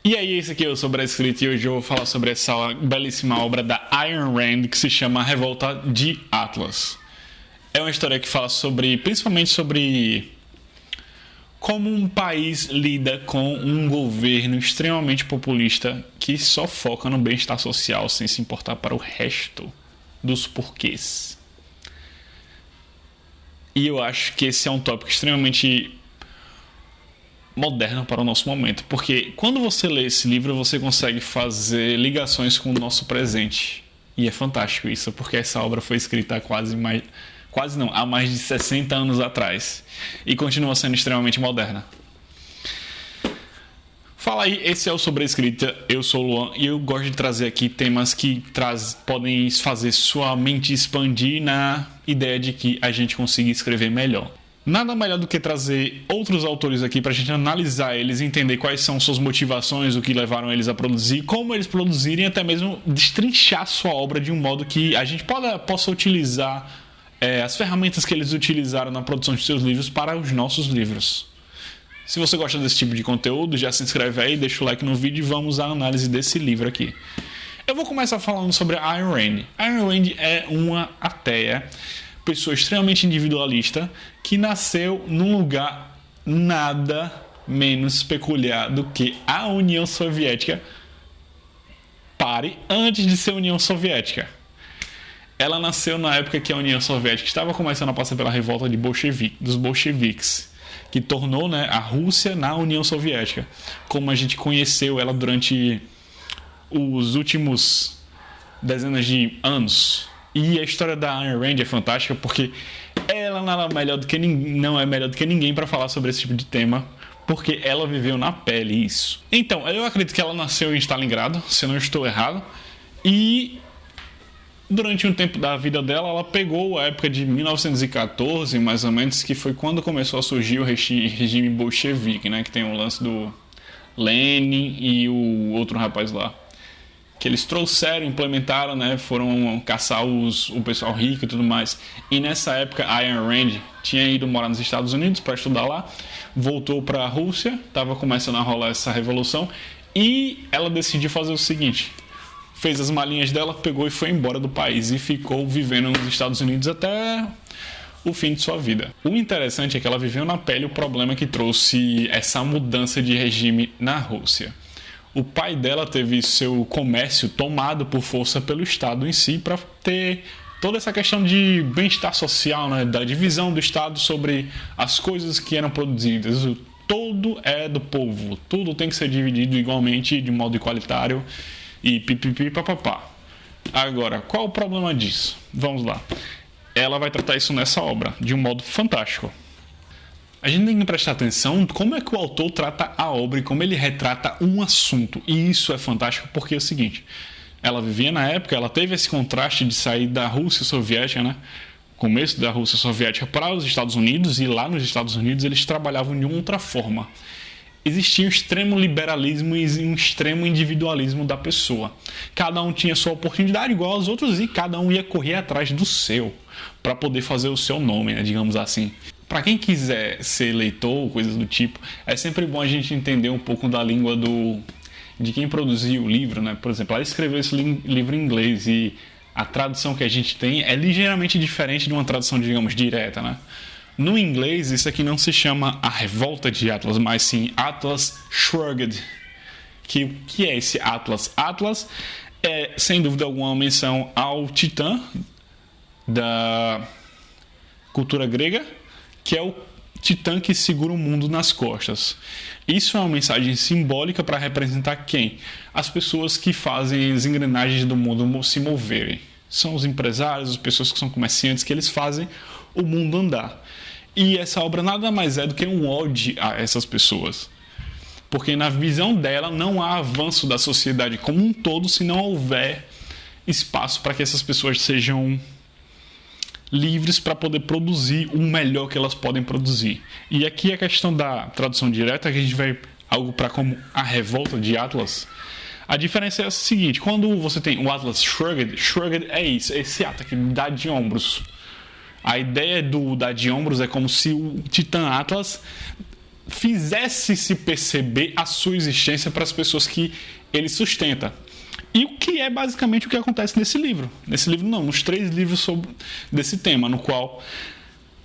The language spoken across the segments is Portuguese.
E aí, esse aqui é o Sobre a Escrita e hoje eu vou falar sobre essa belíssima obra da Ayn Rand que se chama A Revolta de Atlas. É uma história que fala principalmente sobre como um país lida com um governo extremamente populista que só foca no bem-estar social sem se importar para o resto dos porquês. E eu acho que esse é um tópico extremamente moderno para o nosso momento, porque quando você lê esse livro você consegue fazer ligações com o nosso presente. E é fantástico isso, porque essa obra foi escrita há mais de 60 anos atrás e continua sendo extremamente moderna. Fala aí, esse é o Sobre a Escrita, eu sou o Luan e eu gosto de trazer aqui temas que podem fazer sua mente expandir na ideia de que a gente consiga escrever melhor. Nada melhor do que trazer outros autores aqui para a gente analisar eles e entender quais são suas motivações, o que levaram eles a produzir, como eles produzirem, até mesmo destrinchar sua obra de um modo que a gente possa utilizar as ferramentas que eles utilizaram na produção de seus livros para os nossos livros. Se você gosta desse tipo de conteúdo, já se inscreve aí, deixa o like no vídeo e vamos à análise desse livro aqui. Eu vou começar falando sobre a Ayn Rand. A Ayn Rand é uma ateia, pessoa extremamente individualista, que nasceu num lugar nada menos peculiar do que a União Soviética. Antes de ser União Soviética. Ela nasceu na época que a União Soviética estava começando a passar pela revolta dos bolcheviques, que tornou, a Rússia na União Soviética, como a gente conheceu ela durante os últimos dezenas de anos. E a história da Ayn Rand é fantástica porque ela não é melhor do que ninguém para falar sobre esse tipo de tema, porque ela viveu na pele isso. Então, eu acredito que ela nasceu em Stalingrado, se eu não estou errado, e durante um tempo da vida dela, ela pegou a época de 1914, mais ou menos, que foi quando começou a surgir o regime bolchevique, que tem o lance do Lenin e o outro rapaz lá, que eles trouxeram, implementaram, foram caçar o pessoal rico e tudo mais. E nessa época, a Ayn Rand tinha ido morar nos Estados Unidos para estudar lá, voltou para a Rússia, estava começando a rolar essa revolução, e ela decidiu fazer o seguinte: fez as malinhas dela, pegou e foi embora do país e ficou vivendo nos Estados Unidos até o fim de sua vida. O interessante é que ela viveu na pele o problema que trouxe essa mudança de regime na Rússia. O pai dela teve seu comércio tomado por força pelo Estado em si para ter toda essa questão de bem-estar social, da divisão do Estado sobre as coisas que eram produzidas. Tudo é do povo, tudo tem que ser dividido igualmente, de modo igualitário e pipipi papapá. Agora, qual o problema disso? Vamos lá. Ela vai tratar isso nessa obra de um modo fantástico. A gente tem que prestar atenção como é que o autor trata a obra e como ele retrata um assunto. E isso é fantástico porque é o seguinte: ela vivia na época, ela teve esse contraste de sair da Rússia Soviética, começo da Rússia Soviética, para os Estados Unidos, e lá nos Estados Unidos eles trabalhavam de outra forma. Existia um extremo liberalismo e um extremo individualismo da pessoa. Cada um tinha sua oportunidade igual aos outros e cada um ia correr atrás do seu, para poder fazer o seu nome, digamos assim. Para quem quiser ser leitor, coisas do tipo, é sempre bom a gente entender um pouco da língua de quem produziu o livro, Por exemplo, ela escreveu esse livro em inglês e a tradução que a gente tem é ligeiramente diferente de uma tradução, digamos, direta, No inglês, isso aqui não se chama A Revolta de Atlas, mas sim Atlas Shrugged. Que é esse Atlas? Atlas é, sem dúvida alguma, uma menção ao Titã da cultura grega, que é o titã que segura o mundo nas costas. Isso é uma mensagem simbólica para representar quem? As pessoas que fazem as engrenagens do mundo se moverem. São os empresários, as pessoas que são comerciantes, que eles fazem o mundo andar. E essa obra nada mais é do que um ode a essas pessoas. Porque na visão dela não há avanço da sociedade como um todo se não houver espaço para que essas pessoas sejam livres para poder produzir o melhor que elas podem produzir. E aqui a questão da tradução direta, que a gente vai algo para como A Revolta de Atlas. A diferença é a seguinte: quando você tem o Atlas Shrugged é isso, esse ato que dá de ombros. A ideia do dar de ombros é como se o Titã Atlas fizesse se perceber a sua existência para as pessoas que ele sustenta. E o que é basicamente o que acontece nesse livro. Nesse livro não, nos 3 livros desse tema, no qual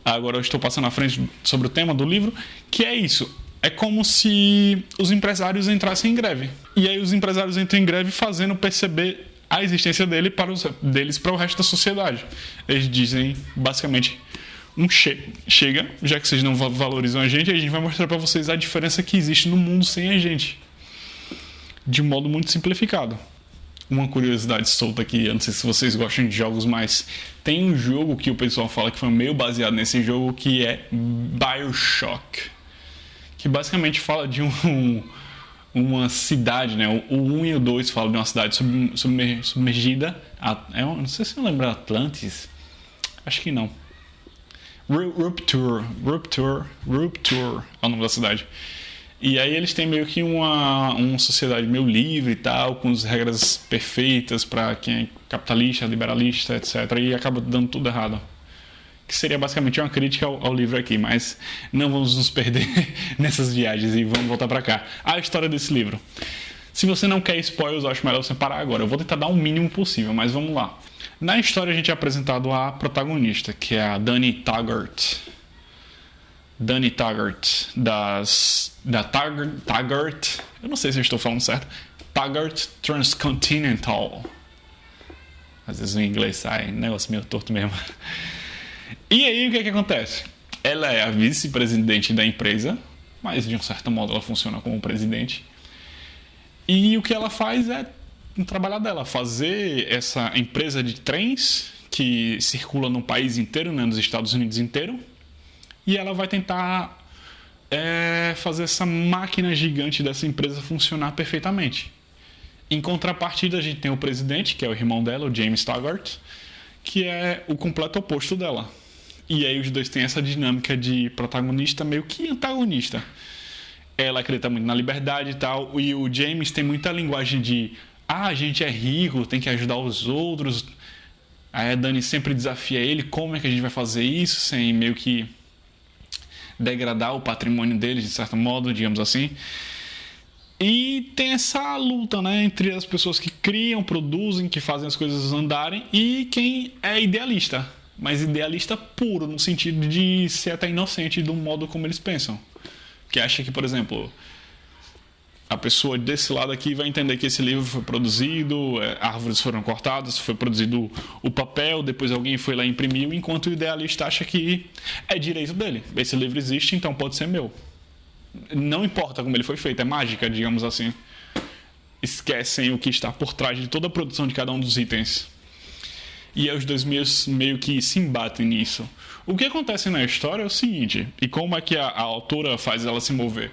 agora eu estou passando à frente sobre o tema do livro, que é isso. É como se os empresários entrassem em greve. E aí os empresários entram em greve fazendo perceber a existência deles para o resto da sociedade. Eles dizem, basicamente, chega, já que vocês não valorizam a gente vai mostrar para vocês a diferença que existe no mundo sem a gente. De um modo muito simplificado. Uma curiosidade solta aqui, eu não sei se vocês gostam de jogos, mas tem um jogo que o pessoal fala que foi meio baseado nesse jogo, que é BioShock. Que basicamente fala de uma cidade, né? O 1 e o 2 falam de uma cidade submergida. Não sei se eu lembro, Atlantis. Acho que não. Rupture é o nome da cidade. E aí eles têm meio que uma sociedade meio livre e tal, com as regras perfeitas para quem é capitalista, liberalista, etc. E acaba dando tudo errado. Que seria basicamente uma crítica ao livro aqui, mas não vamos nos perder nessas viagens e vamos voltar para cá. A história desse livro. Se você não quer spoilers, eu acho melhor você parar agora. Eu vou tentar dar o mínimo possível, mas vamos lá. Na história a gente é apresentado a protagonista, que é a Dani Taggart. Dani Taggart, da Taggart, eu não sei se eu estou falando certo, Taggart Transcontinental. Às vezes o inglês sai, negócio meio torto mesmo. E aí o que acontece? Ela é a vice-presidente da empresa, mas de um certo modo ela funciona como presidente. E o que ela faz é no trabalho dela, fazer essa empresa de trens que circula no país inteiro, né, nos Estados Unidos inteiro. E ela vai tentar fazer essa máquina gigante dessa empresa funcionar perfeitamente. Em contrapartida, a gente tem o presidente, que é o irmão dela, o James Taggart, que é o completo oposto dela. E aí os dois têm essa dinâmica de protagonista meio que antagonista. Ela acredita muito na liberdade e tal, e o James tem muita linguagem de a gente é rico, tem que ajudar os outros. Aí a Dani sempre desafia ele, como é que a gente vai fazer isso sem meio que degradar o patrimônio deles, de certo modo, digamos assim. E tem essa luta, né, entre as pessoas que criam, produzem, que fazem as coisas andarem e quem é idealista, mas idealista puro, no sentido de ser até inocente do modo como eles pensam. Que acha que, por exemplo, a pessoa desse lado aqui vai entender que esse livro foi produzido, árvores foram cortadas, foi produzido o papel, depois alguém foi lá e imprimiu, enquanto o idealista acha que é direito dele. Esse livro existe, então pode ser meu. Não importa como ele foi feito, é mágica, digamos assim. Esquecem o que está por trás de toda a produção de cada um dos itens. E aí os dois meio que se embatem nisso. O que acontece na história é o seguinte, e como é que a autora faz ela se mover?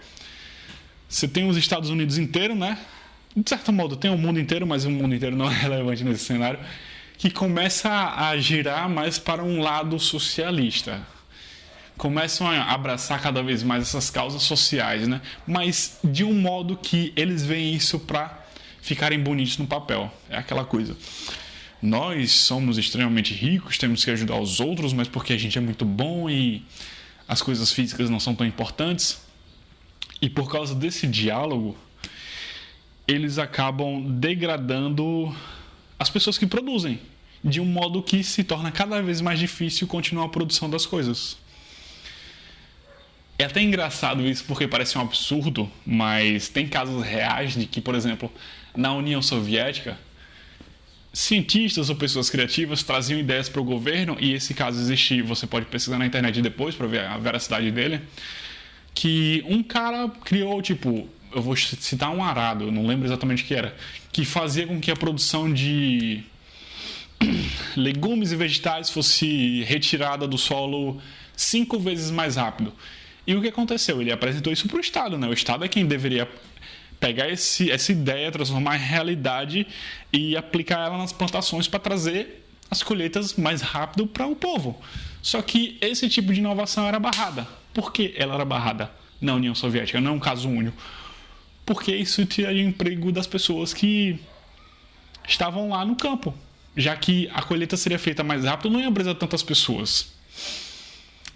Você tem os Estados Unidos inteiro, né? De certo modo, tem o mundo inteiro, mas o mundo inteiro não é relevante nesse cenário, que começa a girar mais para um lado socialista. Começam a abraçar cada vez mais essas causas sociais, né? Mas de um modo que eles veem isso para ficarem bonitos no papel. É aquela coisa. Nós somos extremamente ricos, temos que ajudar os outros, mas porque a gente é muito bom e as coisas físicas não são tão importantes. E por causa desse diálogo, eles acabam degradando as pessoas que produzem, de um modo que se torna cada vez mais difícil continuar a produção das coisas. É até engraçado isso porque parece um absurdo, mas tem casos reais de que, por exemplo, na União Soviética, cientistas ou pessoas criativas traziam ideias para o governo, e esse caso existe, você pode pesquisar na internet depois para ver a veracidade dele, que um cara criou, tipo, eu vou citar um arado, eu não lembro exatamente o que era, que fazia com que a produção de legumes e vegetais fosse retirada do solo 5 vezes mais rápido. E o que aconteceu? Ele apresentou isso para o Estado, né? O Estado é quem deveria pegar essa ideia, transformar em realidade e aplicar ela nas plantações para trazer as colheitas mais rápido para o povo. Só que esse tipo de inovação era barrada. Por que ela era barrada na União Soviética? Não é um caso único. Porque isso tiraria o emprego das pessoas que estavam lá no campo. Já que a colheita seria feita mais rápido, não ia precisar tantas pessoas.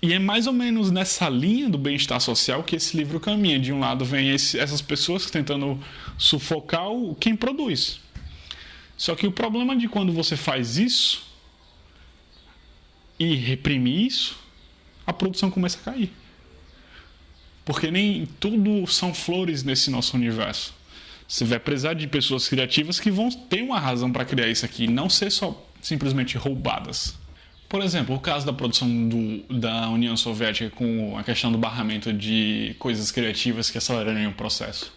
E é mais ou menos nessa linha do bem-estar social que esse livro caminha. De um lado vem essas pessoas tentando sufocar quem produz. Só que o problema de quando você faz isso e reprime isso, a produção começa a cair. Porque nem tudo são flores nesse nosso universo. Você vai precisar de pessoas criativas que vão ter uma razão para criar isso aqui, não ser só simplesmente roubadas. Por exemplo, o caso da produção da União Soviética com a questão do barramento de coisas criativas que acelerariam o processo.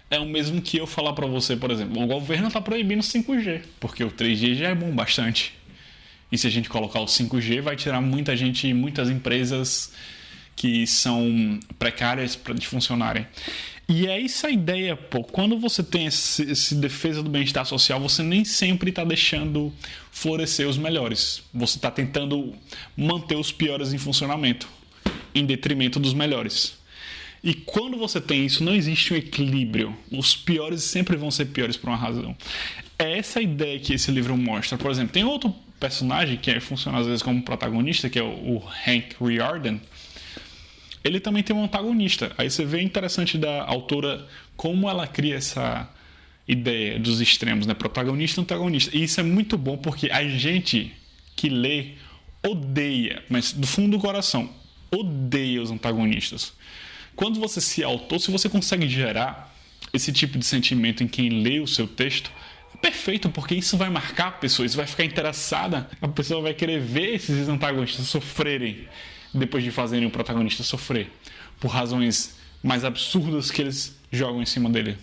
É o mesmo que eu falar para você, por exemplo, o governo está proibindo o 5G, porque o 3G já é bom bastante. E se a gente colocar o 5G, vai tirar muita gente, muitas empresas que são precárias de funcionarem. E é essa a ideia, pô. Quando você tem esse defesa do bem-estar social, você nem sempre está deixando florescer os melhores. Você está tentando manter os piores em funcionamento, em detrimento dos melhores. E quando você tem isso, não existe um equilíbrio. Os piores sempre vão ser piores por uma razão. É essa a ideia que esse livro mostra. Por exemplo, tem outro personagem que funciona às vezes como protagonista, que é o Hank Riordan. Ele também tem um antagonista. Aí você vê interessante da autora como ela cria essa ideia dos extremos, né? Protagonista e antagonista. E isso é muito bom porque a gente que lê odeia, mas do fundo do coração, odeia os antagonistas. Quando você se autor, se você consegue gerar esse tipo de sentimento em quem lê o seu texto, é perfeito, porque isso vai marcar a pessoa, isso vai ficar interessada, a pessoa vai querer ver esses antagonistas sofrerem depois de fazerem o protagonista sofrer, por razões mais absurdas que eles jogam em cima dele.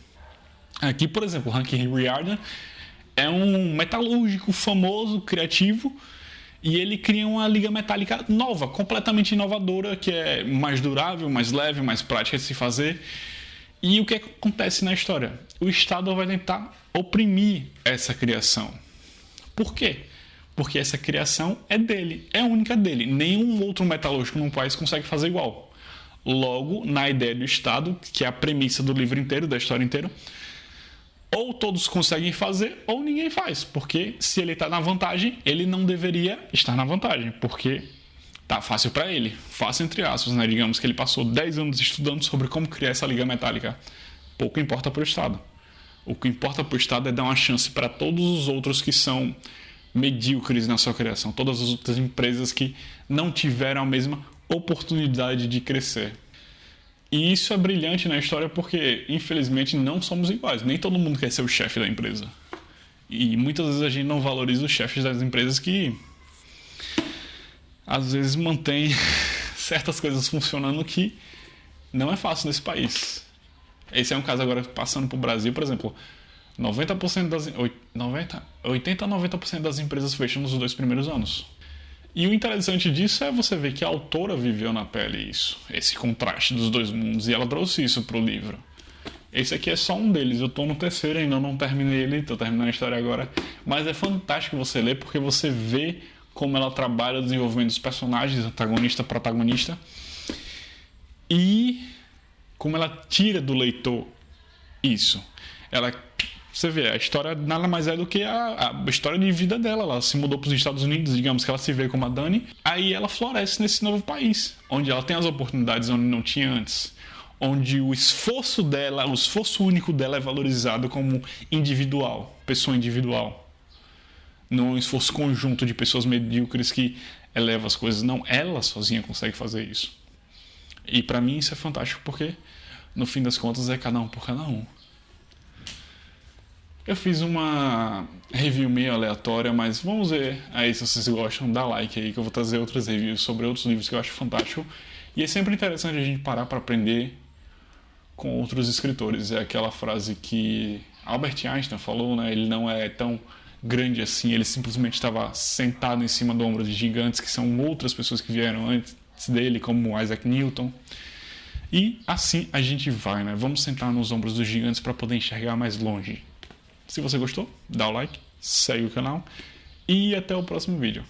Aqui, por exemplo, o Hank Riordan é um metalúrgico famoso, criativo, e ele cria uma liga metálica nova, completamente inovadora, que é mais durável, mais leve, mais prática de se fazer. E o que acontece na história? O Estado vai tentar oprimir essa criação. Por quê? Porque essa criação é dele, é única dele. Nenhum outro metalúrgico num país consegue fazer igual. Logo, na ideia do Estado, que é a premissa do livro inteiro, da história inteira, ou todos conseguem fazer, ou ninguém faz. Porque se ele está na vantagem, ele não deveria estar na vantagem. Porque tá fácil para ele. Fácil entre aspas, né? Digamos que ele passou 10 anos estudando sobre como criar essa liga metálica. Pouco importa para o Estado. O que importa para o Estado é dar uma chance para todos os outros que são medíocres na sua criação. Todas as outras empresas que não tiveram a mesma oportunidade de crescer. E isso é brilhante na história porque, infelizmente, não somos iguais. Nem todo mundo quer ser o chefe da empresa. E muitas vezes a gente não valoriza os chefes das empresas que, às vezes, mantêm certas coisas funcionando que não é fácil nesse país. Esse é um caso agora passando para o Brasil, por exemplo. 80 a 90% das empresas fecham nos 2 primeiros anos. E o interessante disso é você ver que a autora viveu na pele isso, esse contraste dos dois mundos, e ela trouxe isso para o livro. Esse aqui é só um deles, eu estou no terceiro ainda, não terminei ele, estou terminando a história agora, mas é fantástico você ler porque você vê como ela trabalha o desenvolvimento dos personagens, antagonista, protagonista, e como ela tira do leitor isso. Você vê, a história nada mais é do que a história de vida dela. Ela se mudou para os Estados Unidos, digamos que ela se vê como a Dani. Aí ela floresce nesse novo país, onde ela tem as oportunidades onde não tinha antes. Onde o esforço dela, o esforço único dela é valorizado como individual, pessoa individual. Não um esforço conjunto de pessoas medíocres que eleva as coisas. Não, ela sozinha consegue fazer isso. E para mim isso é fantástico porque, no fim das contas, é cada um por cada um. Eu fiz uma review meio aleatória, mas vamos ver aí se vocês gostam, dá like aí que eu vou trazer outras reviews sobre outros livros que eu acho fantástico. E é sempre interessante a gente parar para aprender com outros escritores. É aquela frase que Albert Einstein falou, né? Ele não é tão grande assim, ele simplesmente estava sentado em cima do ombro de gigantes que são outras pessoas que vieram antes dele, como Isaac Newton. E assim a gente vai, né? Vamos sentar nos ombros dos gigantes para poder enxergar mais longe. Se você gostou, dá o like, segue o canal e até o próximo vídeo.